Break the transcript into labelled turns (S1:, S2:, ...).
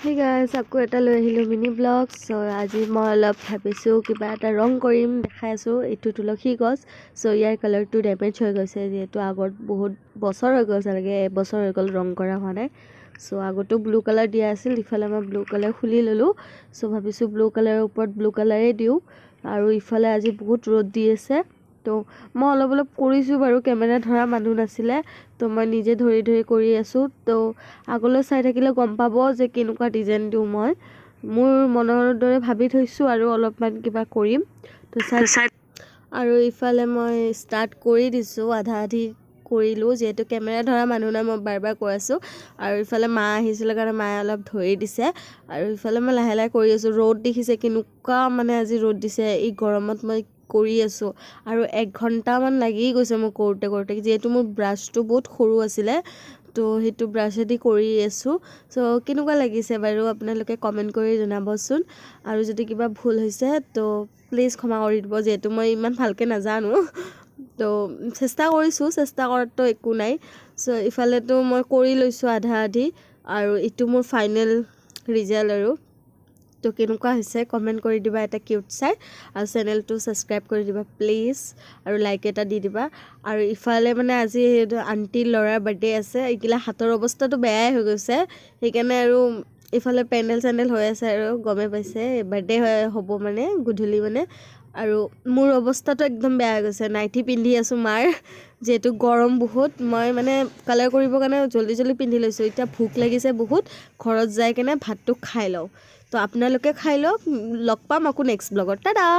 S1: Hey guys, আকৌ এটা লৈ আহিলোঁ মিনি ব্লগ। আজি মই অলপ ভাবিছোঁ কিবা এটা ৰং কৰিম, দেখাই আছোঁ। এইটো তুলসী গছ। ইয়াৰ কালাৰটো ডেমেজ হৈ গৈছে, যিহেতু আগত বহুত বছৰ হৈ গ'ল, চাগে এবছৰ হৈ গ'ল ৰং কৰা হোৱা নাই। আগতো ব্লু কালাৰ দিয়া আছিল, ইফালে মই ব্লু কালাৰ খুলি ল'লোঁ। ভাবিছোঁ ব্লু কালাৰৰ ওপৰত ব্লু কালাৰেই দিওঁ। আৰু ইফালে আজি বহুত ৰ'দ দি আছে, মই অলপ কৰিছোঁ বাৰু। কেমেৰা ধৰা মানুহ নাছিলে, মই নিজে ধৰি কৰি আছোঁ। আগলৈ চাই থাকিলে গম পাব যে কেনেকুৱা ডিজাইন দিওঁ মই। মোৰ মনৰ দৰে ভাবি থৈছোঁ আৰু অলপমান কিবা কৰিম। আৰু ইফালে মই ষ্টাৰ্ট কৰি দিছোঁ, আধা আধি কৰিলোঁ, যিহেতু কেমেৰা ধৰা মানুহ নাই, মই বাৰ কৈ আছোঁ। আৰু ইফালে মা আহিছিলে কাৰণে মায়ে অলপ ধৰি দিছে। আৰু ইফালে মই লাহে লাহে কৰি আছোঁ। ৰ'দ দেখিছে কেনেকুৱা, আজি ৰ'দ দিছে। এই গৰমত মই কৰি আছোঁ আৰু 1 ঘণ্টামান লাগি গৈছে মোৰ কৰোঁতে, যিহেতু মোৰ ব্ৰাছটো বহুত সৰু আছিলে, সেইটো ব্ৰাছেদি কৰি আছোঁ। কেনেকুৱা লাগিছে বাৰু আপোনালোকে কমেণ্ট কৰি জনাবচোন। আৰু যদি কিবা ভুল হৈছে প্লিজ ক্ষমা কৰি দিব, যিহেতু মই ইমান ভালকৈ নাজানো। চেষ্টা কৰিছোঁ, চেষ্টা কৰাততো একো নাই। ইফালেতো মই কৰি লৈছোঁ আধা আধি, আৰু এইটো মোৰ ফাইনেল ৰিজাল্ট। আৰু কেনেকুৱা হৈছে কমেণ্ট কৰি দিবা এটা কিউট চাই, আৰু চেনেলটো ছাবস্ক্ৰাইব কৰি দিবা প্লিজ, আৰু লাইক এটা দি দিবা। আৰু ইফালে আজি আণ্টিৰ ল'ৰাৰ বাৰ্থডে আছে। এইগিলা হাতৰ অৱস্থাটো বেয়াই হৈ গৈছে, সেইকাৰণে আৰু ইফালে পেণ্ডেল হৈ আছে, আৰু গমেই পাইছে বাৰ্থডে হ'ব গধূলি আৰু মোৰ অৱস্থাটো একদম বেয়া হৈ গৈছে। নাইটি পিন্ধি আছোঁ মাৰ, যিহেতু গৰম বহুত। মই কালাৰ কৰিবৰ কাৰণে জল্দি পিন্ধি লৈছোঁ। এতিয়া ভোক লাগিছে বহুত, ঘৰত যাই কেনে ভাতটো খাই লওঁ। আপোনালোকে খাই লওক, লগ পাম আকৌ নেক্সট ব্লগত। টাটা।